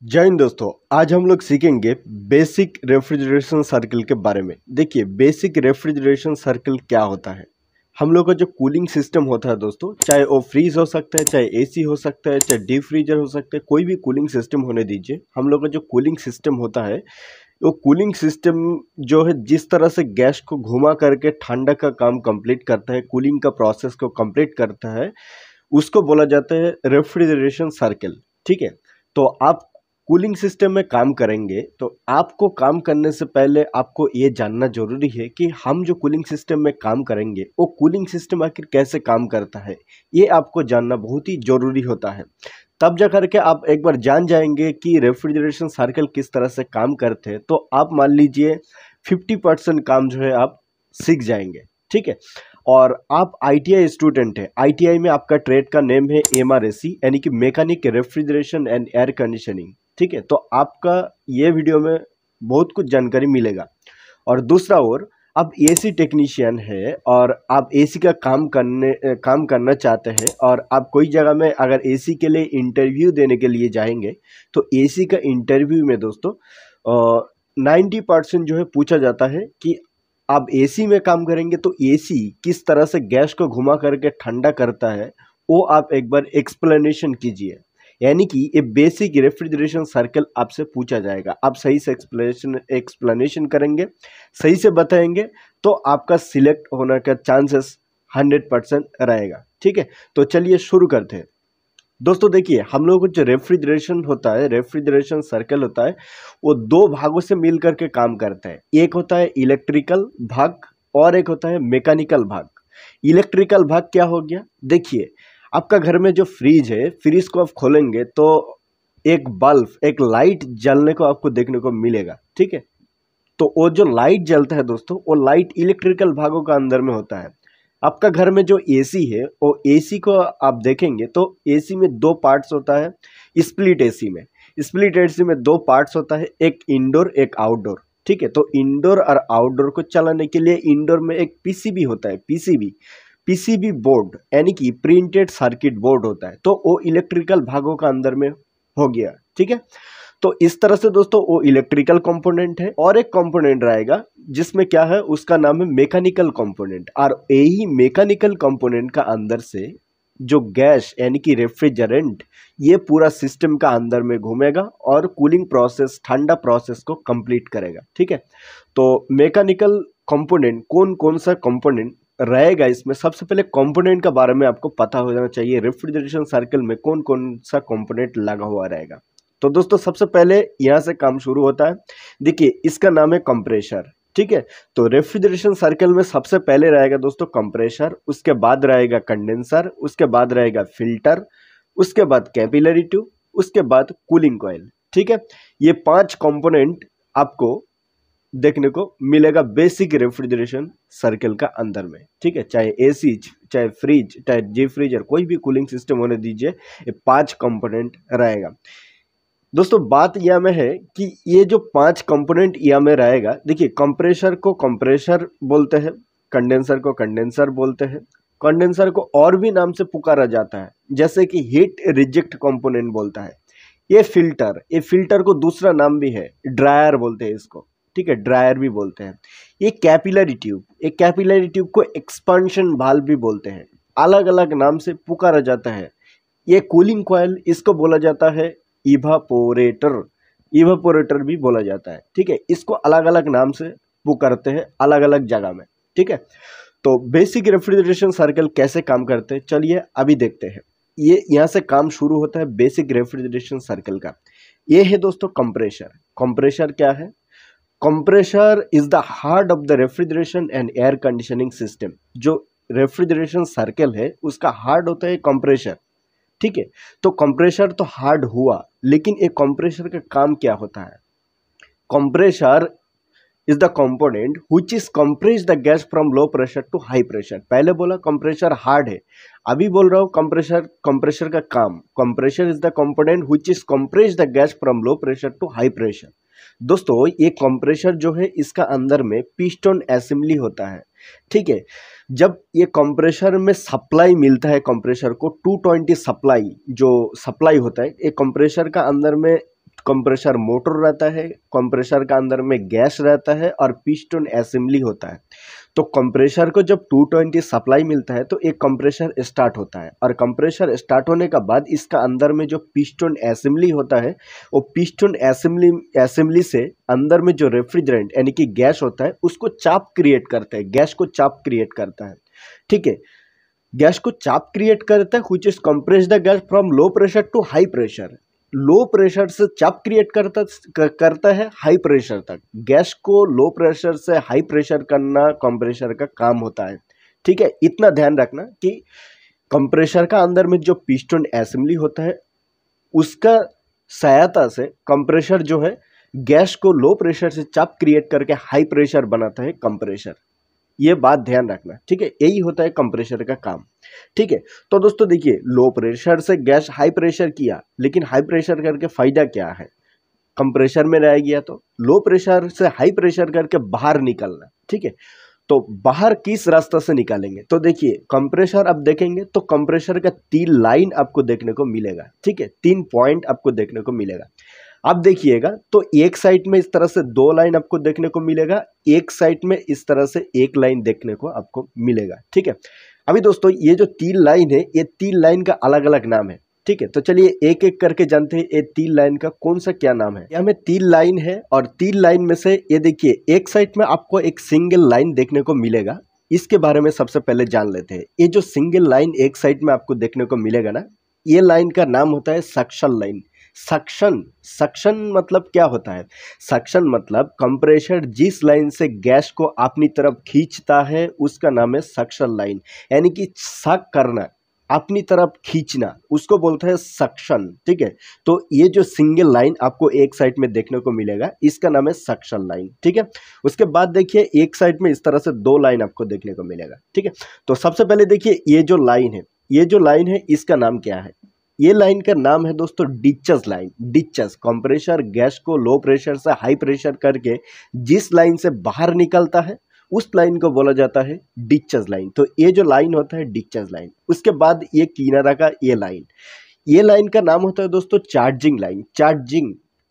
जय हिंद दोस्तों। आज हम लोग सीखेंगे बेसिक रेफ्रिजरेशन सर्कल के बारे में। देखिए, बेसिक रेफ्रिजरेशन सर्कल क्या होता है। हम लोग का जो कूलिंग सिस्टम होता है दोस्तों, चाहे वो फ्रीज हो सकता है, चाहे एसी हो सकता है, चाहे डीप फ्रीजर हो सकता है, कोई भी कूलिंग सिस्टम होने दीजिए। हम लोग का जो कूलिंग सिस्टम होता है, वो कूलिंग सिस्टम जो है जिस तरह से गैस को घुमा करके ठंडा का काम कंप्लीट करता है, कूलिंग का प्रोसेस को कंप्लीट करता है, उसको बोला जाता है रेफ्रिजरेशन सर्कल। ठीक है, तो आप कूलिंग सिस्टम में काम करेंगे तो आपको काम करने से पहले आपको ये जानना जरूरी है कि हम जो कूलिंग सिस्टम में काम करेंगे वो कूलिंग सिस्टम आखिर कैसे काम करता है, ये आपको जानना बहुत ही जरूरी होता है। तब जा करके आप एक बार जान जाएंगे कि रेफ्रिजरेशन सर्कल किस तरह से काम करते हैं, तो आप मान लीजिए 50% काम जो है आप सीख जाएंगे। ठीक है, और आप आईटीआई स्टूडेंट है। आईटीआई में आपका ट्रेड का नेम है एमआरएसी, यानी कि mechanic refrigeration and air conditioning. ठीक है, तो आपका ये वीडियो में बहुत कुछ जानकारी मिलेगा। और दूसरा ओर आप एसी टेक्नीशियन है और आप एसी का काम करना चाहते हैं, और आप कोई जगह में अगर एसी के लिए इंटरव्यू देने के लिए जाएंगे तो एसी का इंटरव्यू में दोस्तों 90% जो है पूछा जाता है कि आप एसी में काम करेंगे तो एसी किस तरह से गैस को घुमा करके ठंडा करता है, वो आप एक बार एक्सप्लेनेशन कीजिए। यानी कि ये बेसिक रेफ्रिजरेशन सर्कल आपसे पूछा जाएगा। आप सही से एक्सप्लेनेशन करेंगे, सही से बताएंगे, तो आपका सिलेक्ट होने का चांसेस 100% रहेगा। ठीक है, तो चलिए शुरू करते हैं। दोस्तों देखिए, हम लोगों को जो रेफ्रिजरेशन होता है, रेफ्रिजरेशन सर्कल होता है, वो दो भागों से मिल करके काम करता है। एक होता है इलेक्ट्रिकल भाग और एक होता है मैकेनिकल भाग। इलेक्ट्रिकल भाग क्या हो गया, देखिए आपका घर में जो फ्रिज है, फ्रिज को आप खोलेंगे तो एक बल्ब, एक लाइट जलने को आपको देखने को मिलेगा। ठीक है, तो वो जो लाइट जलता है दोस्तों, वो लाइट इलेक्ट्रिकल भागों का अंदर में होता है। आपका घर में जो एसी है, वो एसी को आप देखेंगे तो एसी में दो पार्ट्स होता है। स्प्लिट एसी में दो पार्ट्स होता है, एक इंडोर एक आउटडोर। ठीक है, तो इंडोर और आउटडोर को चलाने के लिए इंडोर में एक पीसीबी होता है। पीसीबी बोर्ड यानी कि प्रिंटेड सर्किट बोर्ड होता है, तो वो इलेक्ट्रिकल भागों का अंदर में हो गया। ठीक है, तो इस तरह से दोस्तों वो इलेक्ट्रिकल कंपोनेंट है। और एक कंपोनेंट रहेगा जिसमें क्या है, उसका नाम है मैकेनिकल कंपोनेंट। और यही मैकेनिकल कंपोनेंट का अंदर से जो गैस यानी कि रेफ्रिजरेंट, ये पूरा सिस्टम का अंदर में घूमेगा और कूलिंग प्रोसेस, ठंडा प्रोसेस को कंप्लीट करेगा। ठीक है, तो मैकेनिकल कंपोनेंट कौन कौन सा कंपोनेंट रहेगा इसमें, सबसे पहले कंपोनेंट के बारे में आपको पता हो जाना चाहिए। रेफ्रिजरेशन सर्कल में कौन कौन सा कंपोनेंट लगा हुआ रहेगा। तो दोस्तों सबसे पहले यहाँ से काम शुरू होता है। देखिए, इसका नाम है कंप्रेशर। ठीक है, तो रेफ्रिजरेशन सर्कल में सबसे पहले रहेगा दोस्तों कंप्रेशर, उसके बाद रहेगा कंडेंसर, उसके बाद रहेगा फिल्टर, उसके बाद कैपिलरी ट्यूब, उसके बाद कूलिंग कॉइल। ठीक है, ये 5 कंपोनेंट आपको देखने को मिलेगा बेसिक रेफ्रिजरेशन सर्कल का अंदर में। ठीक है, चाहे एसी, चाहे फ्रिज, चाहे डीप फ्रीजर, कोई भी कूलिंग सिस्टम होने दीजिए, ये 5 कंपोनेंट रहेगा। दोस्तों बात यह में है कि ये जो 5 कंपोनेंट यह में रहेगा, देखिए कंप्रेशर को कंप्रेशर बोलते हैं, कंडेंसर को कंडेंसर बोलते हैं, कंडेंसर को और भी नाम से पुकारा जाता है, जैसे कि हीट रिजेक्ट कंपोनेंट बोलता है। ये फिल्टर को दूसरा नाम भी है, ड्रायर बोलते हैं इसको। ठीक है, ड्रायर भी बोलते हैं। ये कैपिलरी ट्यूब को एक्सपांशन वाल्व भी बोलते हैं, अलग अलग नाम से पुकारा जाता है। ये कूलिंग कॉइल, इसको बोला जाता है इवापोरेटर भी बोला जाता है। ठीक है, इसको अलग अलग नाम से पुकारते हैं अलग अलग जगह में। ठीक है, तो बेसिक रेफ्रिजरेशन सर्कल कैसे काम करते हैं, चलिए अभी देखते हैं। ये यहाँ से काम शुरू होता है बेसिक रेफ्रिजरेशन सर्कल का। ये है दोस्तों कंप्रेशर। कंप्रेशर क्या है, compressor is the heart of the refrigeration and air conditioning system. जो रेफ्रिजरेशन सर्कल है उसका हार्ट होता है कंप्रेशर। ठीक है, तो कंप्रेशर तो हार्ड हुआ, लेकिन एक कंप्रेशर का काम क्या होता है। Compressor is the component which is compress the gas from low pressure to high pressure. पहले बोला कंप्रेशर हार्ड है, अभी बोल रहा हूँ कंप्रेशर का काम। Compressor is the component which is compress the gas from low pressure to high pressure. दोस्तों ये कंप्रेशर जो है, इसका अंदर में पिस्टन असेंबली होता है। ठीक है, जब ये कंप्रेशर में सप्लाई मिलता है, कंप्रेशर को 220 सप्लाई जो सप्लाई होता है, ये कंप्रेशर का अंदर में कंप्रेसर मोटर रहता है, कंप्रेसर का अंदर में गैस रहता है और पिस्टन असेंबली होता है। तो कंप्रेसर को जब 220 सप्लाई मिलता है तो एक कंप्रेसर स्टार्ट होता है, और कंप्रेसर स्टार्ट होने का बाद इसका अंदर में जो पिस्टन असेंबली होता है, वो पिस्टन असेंबली से अंदर में जो रेफ्रिजरेंट यानी कि गैस होता है उसको चाप क्रिएट करता है, गैस को चाप क्रिएट करता है। ठीक है, गैस को चाप क्रिएट करता है which is compress the gas from low pressure to high pressure. Low pressure से चाप क्रिएट करता है हाई प्रेशर तक। गैस को लो प्रेशर से हाई प्रेशर करना कंप्रेसर का काम होता है। ठीक है, इतना ध्यान रखना कि कंप्रेसर का अंदर में जो पिस्टन असेंबली होता है उसका सहायता से कंप्रेसर जो है गैस को लो प्रेशर से चाप क्रिएट करके हाई प्रेशर बनाता है कंप्रेसर। ये बात ध्यान रखना। ठीक है, यही होता है कंप्रेसर का काम। ठीक है, तो दोस्तों देखिए, लो प्रेशर से गैस हाई प्रेशर किया, लेकिन हाई प्रेशर करके फायदा क्या है, कंप्रेसर में रह गया तो लो प्रेशर से हाई प्रेशर करके बाहर निकलना। ठीक है, तो बाहर किस रास्ते से निकालेंगे, तो देखिए कंप्रेसर अब देखेंगे तो कंप्रेसर का 3 लाइन आपको देखने को मिलेगा। ठीक है, 3 पॉइंट आपको देखने को मिलेगा। अब देखिएगा तो एक साइड में इस तरह से 2 लाइन आपको देखने को मिलेगा, एक साइड में इस तरह से 1 लाइन देखने को आपको मिलेगा। ठीक है, अभी दोस्तों ये जो 3 लाइन है, ये 3 लाइन का अलग अलग नाम है। ठीक है, तो चलिए एक एक करके जानते हैं ये 3 लाइन का कौन सा क्या नाम है। यहाँ में 3 लाइन है और 3 लाइन में से ये देखिए एक साइड में आपको एक सिंगल लाइन देखने को मिलेगा। इसके बारे में सबसे पहले जान लेते हैं। ये जो सिंगल लाइन एक साइड में आपको देखने को मिलेगा ना, ये लाइन का नाम होता है सक्शन लाइन। सक्शन मतलब क्या होता है, सक्शन मतलब कंप्रेसर जिस लाइन से गैस को अपनी तरफ खींचता है उसका नाम है सक्शन लाइन, यानी कि सक करना, अपनी तरफ खींचना, उसको बोलते हैं सक्शन। ठीक है, तो ये जो सिंगल लाइन आपको एक साइड में देखने को मिलेगा इसका नाम है सक्शन लाइन। ठीक है, उसके बाद देखिए एक साइड में इस तरह से 2 लाइन आपको देखने को मिलेगा। ठीक है, तो सबसे पहले देखिए ये जो लाइन है, ये जो लाइन है इसका नाम क्या है, ये लाइन का नाम है दोस्तों discharge line. Discharge, compressor gas को लो प्रेशर से हाई प्रेशर करके जिस लाइन से बाहर निकलता है उस लाइन को बोला जाता है डिस्चार्ज लाइन। तो ये जो लाइन होता है डिस्चार्ज लाइन। उसके बाद ये किनारा का ये लाइन का नाम होता है दोस्तों चार्जिंग लाइन।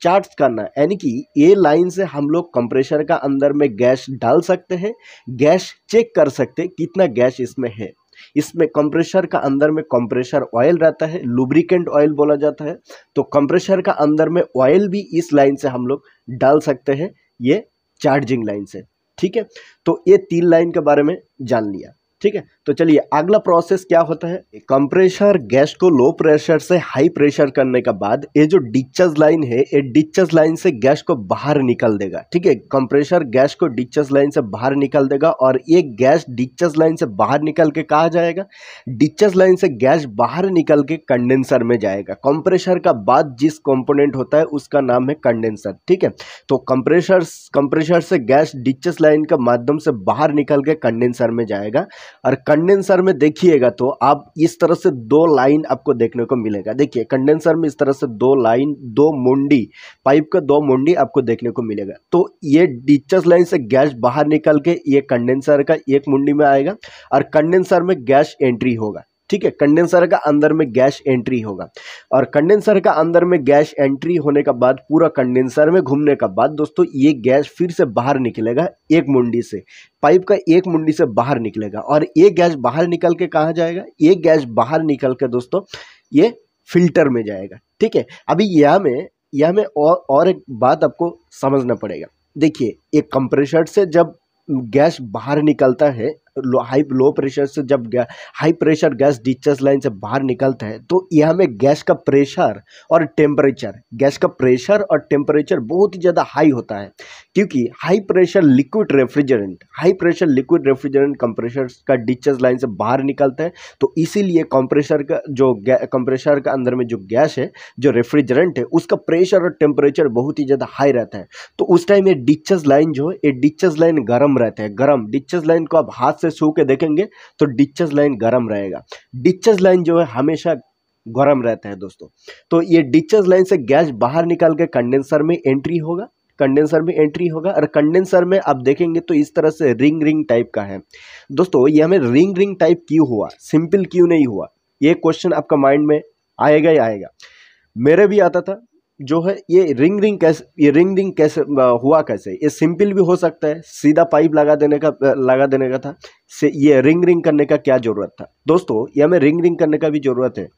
चार्ज करना, यानी कि ये लाइन से हम लोग कंप्रेसर का अंदर में गैस डाल सकते हैं, गैस चेक कर सकते हैं कितना गैस इसमें है। इसमें कंप्रेसर का अंदर में कंप्रेसर ऑयल रहता है, लुब्रिकेंट ऑयल बोला जाता है। तो कंप्रेसर का अंदर में ऑयल भी इस लाइन से हम लोग डाल सकते हैं, ये चार्जिंग लाइन से। ठीक है, तो ये 3 लाइन के बारे में जान लिया। ठीक है, तो चलिए अगला प्रोसेस क्या होता है, कंप्रेसर गैस को लो प्रेशर से हाई प्रेशर करने के बाद ये जो डिस्चार्ज लाइन है, ये डिस्चार्ज लाइन से गैस को बाहर निकल देगा। ठीक है, कंप्रेसर गैस को डिस्चार्ज लाइन से बाहर निकल देगा और ये गैस डिस्चार्ज लाइन से बाहर निकल के कहाँ जाएगा, डिस्चार्ज लाइन से गैस बाहर निकल के कंडेंसर में जाएगा। कंप्रेसर का बाद जिस कंपोनेंट होता है उसका नाम है कंडेंसर। ठीक है, तो कंप्रेसर से गैस डिस्चार्ज लाइन के माध्यम से बाहर निकल के कंडेंसर में जाएगा, और कंडेंसर में देखिएगा तो आप इस तरह से 2 लाइन आपको देखने को मिलेगा। देखिए कंडेंसर में इस तरह से 2 लाइन, 2 मुंडी, पाइप का 2 मुंडी आपको देखने को मिलेगा। तो ये डिस्चार्ज लाइन से गैस बाहर निकल के ये कंडेंसर का एक मुंडी में आएगा और कंडेंसर में गैस एंट्री होगा। ठीक है, कंडेंसर का अंदर में गैस एंट्री होगा और कंडेंसर का अंदर में गैस एंट्री होने का बाद पूरा कंडेंसर में घूमने का बाद दोस्तों ये गैस फिर से बाहर निकलेगा एक मुंडी से, पाइप का एक मुंडी से बाहर निकलेगा और ये गैस बाहर निकल के कहाँ जाएगा, ये गैस बाहर निकल के दोस्तों ये फिल्टर में जाएगा। ठीक है, अभी यहाँ में और एक बात आपको समझना पड़ेगा। देखिए एक कंप्रेसर से जब गैस बाहर निकलता है, लो प्रेशर से जब high pressure gas discharge line से बाहर निकलता है तो यहाँ में गैस का प्रेशर और टेम्परेचर बहुत ही ज़्यादा हाई होता है, क्योंकि high pressure liquid refrigerant compressor का डिस्चार्ज लाइन से बाहर निकलता है। तो इसीलिए कंप्रेसर का अंदर में जो गैस है, जो रेफ्रिजरेंट है, उसका प्रेशर और टेम्परेचर बहुत ही ज़्यादा हाई रहता है। तो उस टाइम ये डिस्चार्ज लाइन जो है, ये डिस्चार्ज लाइन गर्म रहता है। गर्म डिस्चार्ज लाइन को आप हाथ से छू के देखेंगे तो डिस्चार्ज लाइन गर्म रहेगा। डिस्चार्ज लाइन जो है हमेशा गर्म रहता है दोस्तों। तो ये डिस्चार्ज लाइन से गैस बाहर निकाल के कंडेंसर में एंट्री होगा और कंडेंसर में आप देखेंगे तो इस तरह से रिंग टाइप का है। दोस्तों ये हमें रिंग टाइप क्यों हुआ, सिंपल क्यों नहीं हुआ, ये क्वेश्चन आपका माइंड में आएगा ही आएगा। मेरे भी आता था, जो है ये रिंग रिंग कैसे हुआ कैसे? ये सिंपल भी हो सकता है, सीधा पाइप लगा देने का था। से ये रिंग रिंग करने का क्या जरूरत था दोस्तों? ये हमें रिंग रिंग करने का भी जरूरत है।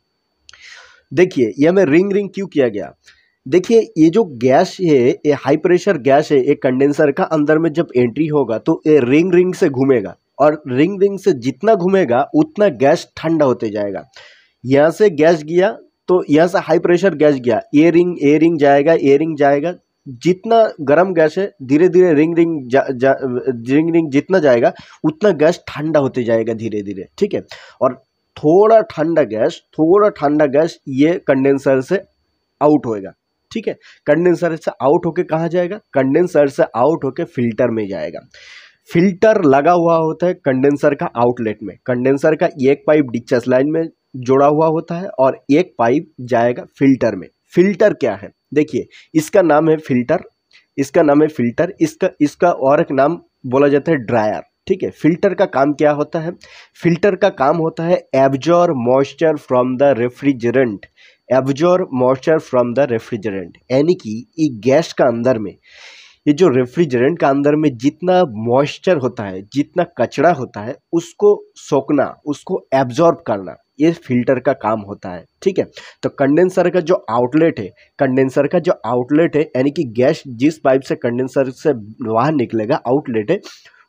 देखिए ये हमें रिंग रिंग क्यों किया गया? देखिए ये जो गैस है, ये हाई प्रेशर गैस है, एक कंडेंसर का अंदर में जब एंट्री होगा तो ये रिंग रिंग से घूमेगा, और रिंग रिंग से जितना घूमेगा उतना गैस ठंडा होते जाएगा। यहाँ से गैस गया तो यहाँ से हाई प्रेशर गैस गया, ए रिंग जाएगा, ए रिंग जाएगा, जितना गर्म गैस है धीरे धीरे रिंग रिंग जितना जाएगा उतना गैस ठंडा होते जाएगा धीरे धीरे, ठीक है। और थोड़ा ठंडा गैस ये कंडेंसर से आउट होएगा, ठीक है। कंडेंसर से आउट होके कहाँ जाएगा? कंडेंसर से आउट होके फिल्टर में जाएगा। फिल्टर लगा हुआ होता है कंडेंसर का आउटलेट में। कंडेंसर का एक पाइप डिस्चार्ज लाइन में जोड़ा हुआ होता है और एक पाइप जाएगा फिल्टर में। फिल्टर क्या है? देखिए इसका नाम है फिल्टर, इसका और एक नाम बोला जाता है ड्रायर, ठीक है। फिल्टर का काम क्या होता है? फिल्टर का काम होता है absorb moisture from the refrigerant, यानी कि ये गैस का अंदर में, ये जो रेफ्रिजरेंट का अंदर में जितना मॉइस्चर होता है, जितना कचरा होता है, उसको सोखना, उसको एब्जॉर्ब करना, ये फिल्टर का काम होता है, ठीक है। तो कंडेंसर का जो आउटलेट है, यानी कि गैस जिस पाइप से कंडेंसर से बाहर निकलेगा, आउटलेट है,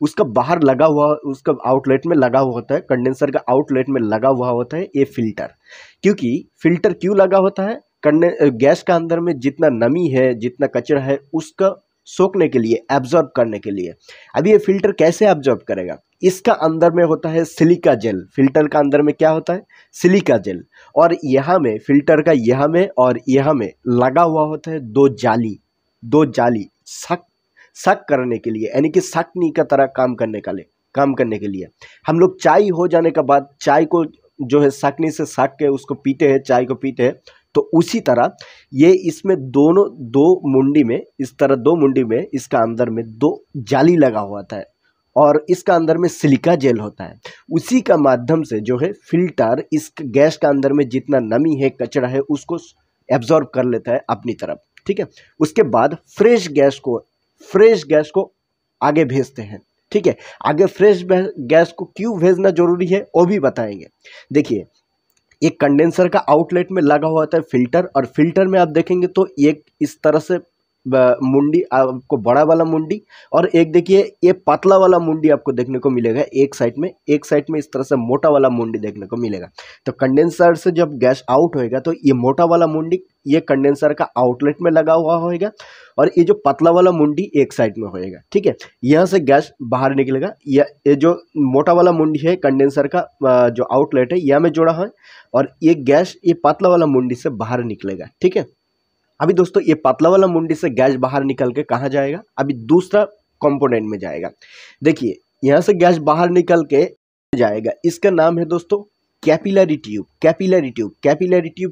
उसका बाहर लगा हुआ, उसका आउटलेट में लगा हुआ होता है, कंडेंसर का आउटलेट में लगा हुआ होता है ये फिल्टर। क्योंकि फिल्टर क्यों लगा होता है? गैस का अंदर में जितना नमी है, जितना कचरा है, उसका सोखने के लिए, एब्जॉर्ब करने के लिए। अभी ये फिल्टर कैसे एब्जॉर्ब करेगा? इसका अंदर में होता है सिलिका जेल। फिल्टर का अंदर में क्या होता है? Silica gel. और यहाँ में फिल्टर का यहाँ में और यहाँ में लगा हुआ होता है दो जाली सक करने के लिए, यानी कि सकनी का तरह काम करने के लिए। हम लोग चाय हो जाने के बाद चाय को जो है सकनी से सक के उसको पीते हैं, चाय को पीते हैं। तो उसी तरह ये इसमें दो मुंडी में, इस तरह दो मुंडी में, इसका अंदर में दो जाली लगा हुआ था और इसका अंदर में सिलिका जेल होता है। उसी का माध्यम से जो है फिल्टर इस गैस का अंदर में जितना नमी है, कचरा है, उसको एब्जॉर्ब कर लेता है अपनी तरफ, ठीक है। उसके बाद फ्रेश गैस को आगे भेजते हैं, ठीक है। आगे फ्रेश गैस को क्यों भेजना जरूरी है वो भी बताएंगे। देखिए एक कंडेंसर का आउटलेट में लगा हुआ होता है फिल्टर, और फिल्टर में आप देखेंगे तो एक इस तरह से मुंडी आपको, बड़ा वाला मुंडी, और एक देखिए ये पतला वाला मुंडी आपको देखने को मिलेगा एक साइड में इस तरह से मोटा वाला मुंडी देखने को मिलेगा। तो कंडेंसर से जब गैस आउट होएगा तो ये मोटा वाला मुंडी ये कंडेंसर का आउटलेट में लगा हुआ होएगा, और ये जो पतला वाला मुंडी एक साइड में होएगा, ठीक है। यहाँ से गैस बाहर निकलेगा। ये जो मोटा वाला मुंडी है कंडेंसर का जो आउटलेट है यहाँ में जोड़ा है, और ये गैस ये पतला वाला मुंडी से बाहर निकलेगा, ठीक है। अभी दोस्तों ये पतला वाला मुंडी से गैस बाहर निकल के कहाँ जाएगा? अभी दूसरा कंपोनेंट में जाएगा। देखिए यहाँ से गैस बाहर निकल के जाएगा, इसका नाम है दोस्तों कैपिलरी ट्यूब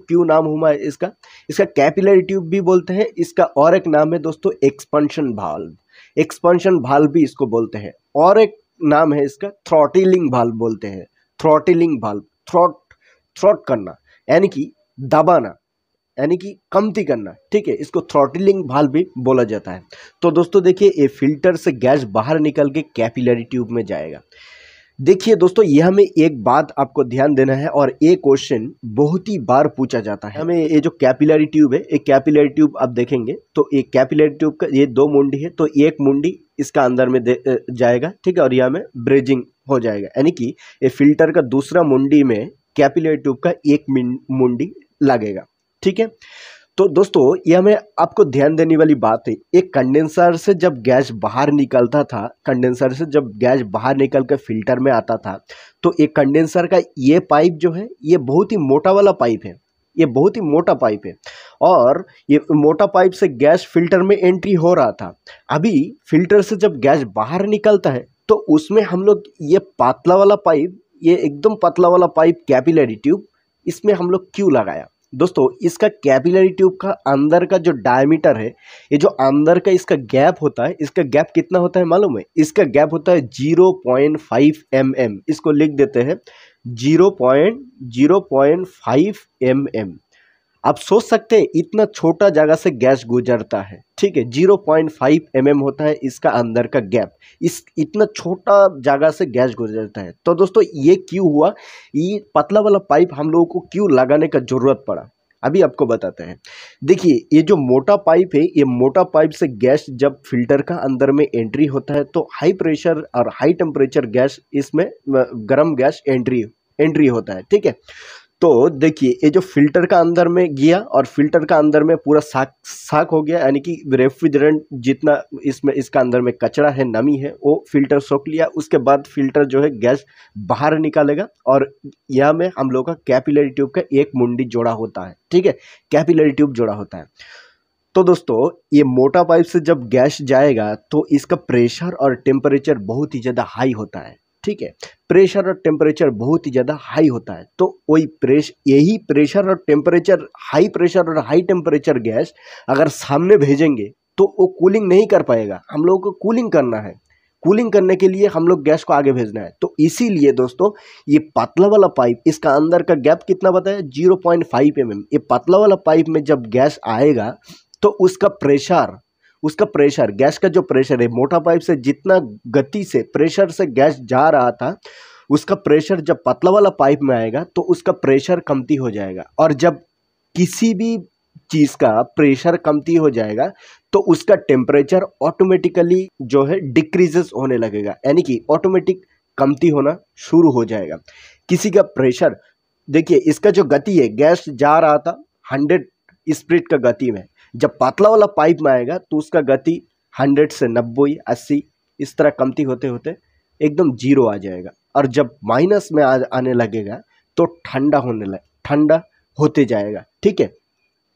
क्यों नाम हुआ है इसका? कैपिलरी ट्यूब भी बोलते हैं, इसका और एक नाम है दोस्तों एक्सपेंशन भाल्व भी इसको बोलते हैं, और एक नाम है इसका थ्रॉटलिंग भाल्व बोलते हैं। थ्रॉट करना यानी कि दबाना, यानी कि कमती करना, ठीक है, इसको थ्रॉटलिंग भाल्व भी बोला जाता है। तो दोस्तों देखिए ये फिल्टर से गैस बाहर निकल के कैपिलरी ट्यूब में जाएगा। देखिए दोस्तों यह में एक बात आपको ध्यान देना है, और एक क्वेश्चन बहुत ही बार पूछा जाता है हमें। ये जो कैपिलरी ट्यूब है, एक कैपिलरी ट्यूब आप देखेंगे तो एक कैपिलरी ट्यूब का ये दो मुंडी है, तो एक मुंडी इसका अंदर में जाएगा, ठीक है, और यहाँ में ब्रेजिंग हो जाएगा, यानी कि ये फिल्टर का दूसरा मुंडी में कैपिलरी ट्यूब का एक मुंडी लगेगा, ठीक है। तो दोस्तों यह में आपको ध्यान देने वाली बात है, एक कंडेंसर से जब गैस बाहर निकलता था, कंडेंसर से जब गैस बाहर निकल कर फिल्टर में आता था, तो एक कंडेंसर का ये पाइप जो है ये बहुत ही मोटा वाला पाइप है, ये बहुत ही मोटा पाइप है, और ये मोटा पाइप से गैस फिल्टर में एंट्री हो रहा था। अभी फिल्टर से जब गैस बाहर निकलता है तो उसमें हम लोग ये पतला वाला पाइप, ये एकदम पतला वाला पाइप कैपिलरी ट्यूब, इसमें हम लोग क्यों लगाया? दोस्तों इसका कैपिलरी ट्यूब का अंदर का जो डायमीटर है, ये जो अंदर का इसका गैप होता है, इसका गैप कितना होता है मालूम है? इसका गैप होता है 0.5 mm। इसको लिख देते हैं 0.5 mm। आप सोच सकते हैं इतना छोटा जगह से गैस गुजरता है, ठीक है। 0.5 mm होता है इसका अंदर का गैप, इस इतना छोटा जगह से गैस गुजरता है। तो दोस्तों ये क्यों हुआ, ये पतला वाला पाइप हम लोगों को क्यों लगाने का जरूरत पड़ा, अभी आपको बताते हैं। देखिए ये जो मोटा पाइप है, ये मोटा पाइप से गैस जब फिल्टर का अंदर में एंट्री होता है तो हाई प्रेशर और हाई टेम्परेचर गैस इसमें गर्म गैस एंट्री होता है, ठीक है। तो देखिए ये जो फिल्टर का अंदर में गया और फिल्टर का अंदर में पूरा साक हो गया, यानी कि रेफ्रिजरेंट जितना इसमें इसका अंदर में कचरा है, नमी है, वो फिल्टर सोख लिया। उसके बाद फिल्टर जो है गैस बाहर निकालेगा और यहाँ में हम लोग का कैपिलरी ट्यूब का एक मुंडी जोड़ा होता है, ठीक है, कैपिलरी ट्यूब जोड़ा होता है। तो दोस्तों ये मोटा पाइप से जब गैस जाएगा तो इसका प्रेशर और टेम्परेचर बहुत ही ज़्यादा हाई होता है, ठीक है। प्रेशर और टेम्परेचर बहुत ही ज़्यादा हाई होता है, तो यही प्रेशर और टेम्परेचर, हाई प्रेशर और हाई टेम्परेचर गैस अगर सामने भेजेंगे तो वो कूलिंग नहीं कर पाएगा। हम लोगों को कूलिंग करना है, कूलिंग करने के लिए हम लोग गैस को आगे भेजना है। तो इसीलिए दोस्तों ये पतला वाला पाइप, इसका अंदर का गैप कितना बताया, 0.5 mm। ये पतला वाला पाइप में जब गैस आएगा तो उसका प्रेशर गैस का जो प्रेशर है, मोटा पाइप से जितना गति से प्रेशर से गैस जा रहा था, उसका प्रेशर जब पतला वाला पाइप में आएगा तो उसका प्रेशर कमती हो जाएगा। और जब किसी भी चीज़ का प्रेशर कमती हो जाएगा तो उसका टेम्परेचर ऑटोमेटिकली जो है डिक्रीजेस होने लगेगा, यानी कि ऑटोमेटिक कमती होना शुरू हो जाएगा। किसी का प्रेशर, देखिए इसका जो गति है, गैस जा रहा था 100 स्पीड का गति में, जब पतला वाला पाइप में आएगा तो उसका गति 100 से 90 80 इस तरह कमती होते होते एकदम 0 आ जाएगा। और जब माइनस में आने लगेगा तो ठंडा होते जाएगा, ठीक है।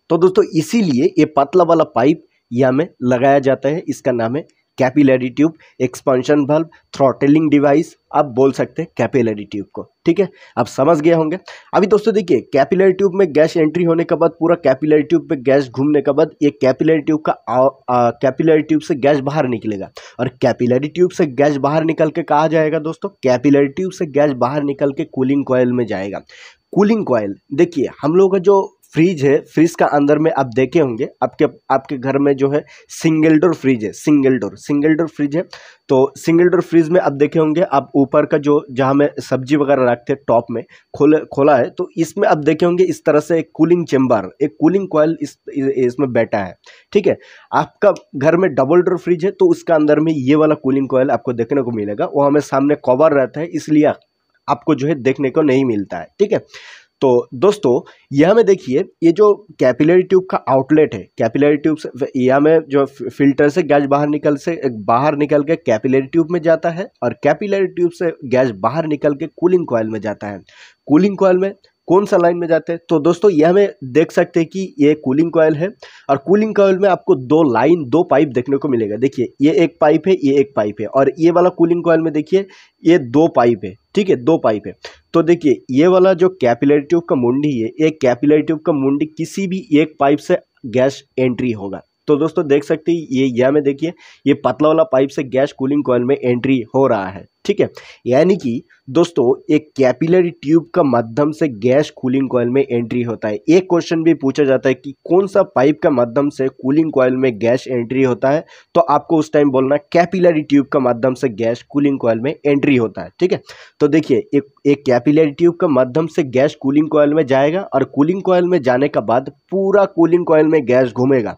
तो दोस्तों इसीलिए ये पतला वाला पाइप यहाँ में लगाया जाता है, इसका नाम है capillary tube, expansion valve, throttling device, आप बोल सकते हैं कैपिलरी ट्यूब को, ठीक है। आप समझ गए होंगे। अभी दोस्तों देखिए कैपिलरी ट्यूब में गैस एंट्री होने के बाद, पूरा कैपिलरी ट्यूब पे गैस घूमने के बाद ये कैपिलरी ट्यूब से गैस बाहर निकलेगा। और कैपिलरी ट्यूब से गैस बाहर निकल के कहाँ जाएगा दोस्तों, कैपिलरी ट्यूब से गैस बाहर निकल के कूलिंग कॉइल में जाएगा। कूलिंग कॉइल, देखिए हम लोग का जो फ्रिज है, फ्रिज का अंदर में आप देखे होंगे आपके घर में जो है सिंगल डोर फ्रिज है, सिंगल डोर फ्रिज है। तो सिंगल डोर फ्रिज में आप देखे होंगे, आप ऊपर का जो जहाँ में सब्जी वगैरह रखते हैं टॉप में खोला है, तो इसमें आप देखे होंगे इस तरह से एक कूलिंग चेम्बर, एक कूलिंग कॉइल इसमें बैठा है, ठीक है। आपका घर में डबल डोर फ्रिज है तो उसका अंदर में ये वाला कूलिंग कॉइल आपको देखने को मिलेगा, वो हमें सामने कवर रहता है, इसलिए आपको जो है देखने को नहीं मिलता है, ठीक है। तो दोस्तों यह में देखिए ये जो कैपिलरी ट्यूब का आउटलेट है, कैपिलरी ट्यूब से यह में जो फिल्टर से गैस बाहर निकल के कैपिलरी ट्यूब में जाता है, और कैपिलरी ट्यूब से गैस बाहर निकल के कूलिंग कॉइल में जाता है। कूलिंग कॉइल में कौन सा लाइन में जाते हैं, तो दोस्तों यह में देख सकते हैं कि ये कूलिंग कॉइल है, और कूलिंग कॉइल में आपको दो पाइप देखने को मिलेगा। देखिए ये एक पाइप है, ये एक पाइप है, और ये वाला कूलिंग कॉइल में देखिए ये 2 पाइप है, ठीक है, 2 पाइप है। तो देखिए ये वाला जो कैपिलरी ट्यूब का मुंडी है, एक कैपिलरी ट्यूब का मुंडी किसी भी एक पाइप से गैस एंट्री होगा। तो दोस्तों देख सकते हैं ये यहाँ में देखिए ये पतला वाला पाइप से गैस कूलिंग कॉइल में एंट्री हो रहा है, ठीक है। यानी कि दोस्तों एक कैपिलरी ट्यूब का माध्यम से गैस कूलिंग कॉइल में एंट्री होता है। एक क्वेश्चन भी पूछा जाता है कि कौन सा पाइप का माध्यम से कूलिंग कॉइल में गैस एंट्री होता है, तो आपको उस टाइम बोलना कैपिलरी ट्यूब का माध्यम से गैस कूलिंग कॉइल में एंट्री होता है, ठीक है। तो देखिए एक कैपिलरी ट्यूब का माध्यम से गैस कूलिंग कॉइल में जाएगा, और कूलिंग कॉइल में जाने के बाद पूरा कूलिंग कॉइल में गैस घूमेगा,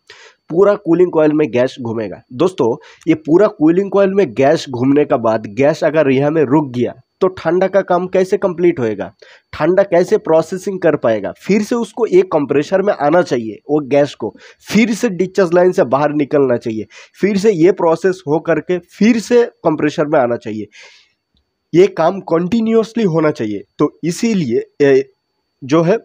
पूरा कूलिंग कॉइल में गैस घूमेगा। दोस्तों ये पूरा कूलिंग कॉइल में गैस घूमने का बाद गैस अगर यहाँ में रुक गया तो ठंडा का काम कैसे कंप्लीट होएगा, ठंडा कैसे प्रोसेसिंग कर पाएगा, फिर से उसको एक कंप्रेसर में आना चाहिए, वो गैस को फिर से डिस्चार्ज लाइन से बाहर निकलना चाहिए, फिर से ये प्रोसेस हो करके फिर से कंप्रेसर में आना चाहिए, ये काम कंटिन्यूअसली होना चाहिए। तो इसीलिए जो है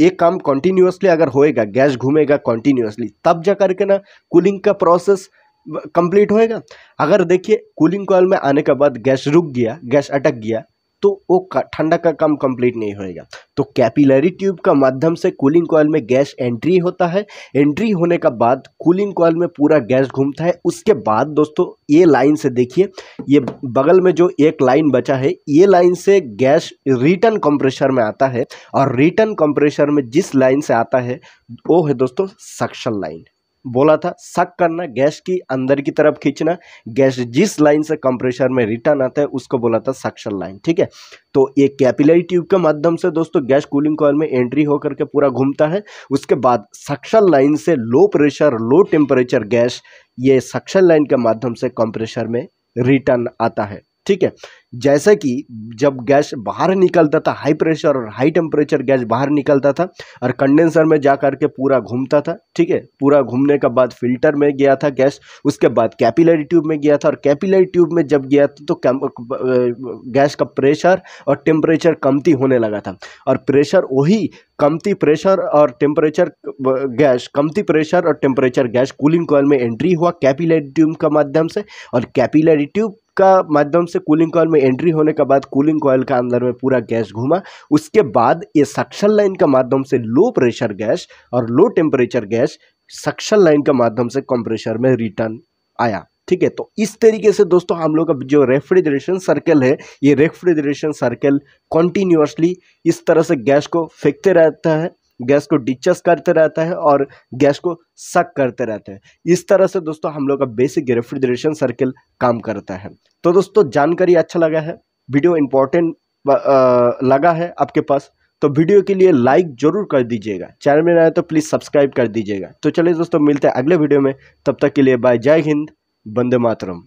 एक काम कंटिन्यूअसली अगर होएगा, गैस घूमेगा कंटिन्यूअसली, तब जा करके ना कूलिंग का प्रोसेस कंप्लीट होएगा। अगर देखिए कूलिंग कॉइल में आने के बाद गैस रुक गया, गैस अटक गया, तो वो ठंडा का काम कंप्लीट नहीं होएगा। तो कैपिलरी ट्यूब का माध्यम से कूलिंग कॉइल में गैस एंट्री होता है। एंट्री होने का बाद कूलिंग कॉइल में पूरा गैस घूमता है। उसके बाद दोस्तों ये लाइन से देखिए, ये बगल में जो एक लाइन बचा है, ये लाइन से गैस रिटर्न कंप्रेसर में आता है। और रिटर्न कंप्रेसर में जिस लाइन से आता है वो है दोस्तों सक्शन लाइन। बोला था सक करना, गैस की अंदर की तरफ खींचना। गैस जिस लाइन से कंप्रेसर में रिटर्न आता है उसको बोला था सक्शन लाइन, ठीक है। तो ये कैपिलरी ट्यूब के माध्यम से दोस्तों गैस कूलिंग कॉइल में एंट्री होकर के पूरा घूमता है। उसके बाद सक्शन लाइन से low pressure low temperature gas ये सक्शन लाइन के माध्यम से कंप्रेसर में रिटर्न आता है, ठीक है। जैसा कि जब गैस बाहर निकलता था, हाई प्रेशर और हाई टेम्परेचर गैस बाहर निकलता था और कंडेंसर में जा करके पूरा घूमता था, ठीक है। पूरा घूमने के बाद फिल्टर में गया था गैस, उसके बाद कैपिलरी ट्यूब में गया था। और कैपिलरी ट्यूब में जब गया था तो गैस का प्रेशर और टेम्परेचर कमती होने लगा था। और प्रेशर वही कमती प्रेशर और टेम्परेचर गैस, कमती प्रेशर और टेम्परेचर गैस कूलिंग कॉइल में एंट्री हुआ कैपिलरी ट्यूब का माध्यम से। और कैपिलरी ट्यूब का माध्यम से कूलिंग कॉइल में एंट्री होने के बाद कूलिंग कॉइल का अंदर में पूरा गैस घूमा। उसके बाद ये सक्शन लाइन का माध्यम से लो प्रेशर गैस और low temperature gas suction line के माध्यम से कंप्रेसर में रिटर्न आया, ठीक है। तो इस तरीके से दोस्तों हम लोग का जो रेफ्रिजरेशन सर्कल है, ये रेफ्रिजरेशन सर्कल कॉन्टिन्यूसली इस तरह से गैस को फेंकते रहता है, गैस को डिस्चार्ज करते रहता है और गैस को सक करते रहते हैं। इस तरह से दोस्तों हम लोग का बेसिक रेफ्रिजरेशन सर्कल काम करता है। तो दोस्तों जानकारी अच्छा लगा है, वीडियो इंपॉर्टेंट लगा है आपके पास, तो वीडियो के लिए लाइक जरूर कर दीजिएगा। चैनल में नया है तो प्लीज़ सब्सक्राइब कर दीजिएगा। तो चलिए दोस्तों मिलते हैं अगले वीडियो में, तब तक के लिए बाय, जय हिंद, वंदे मातरम।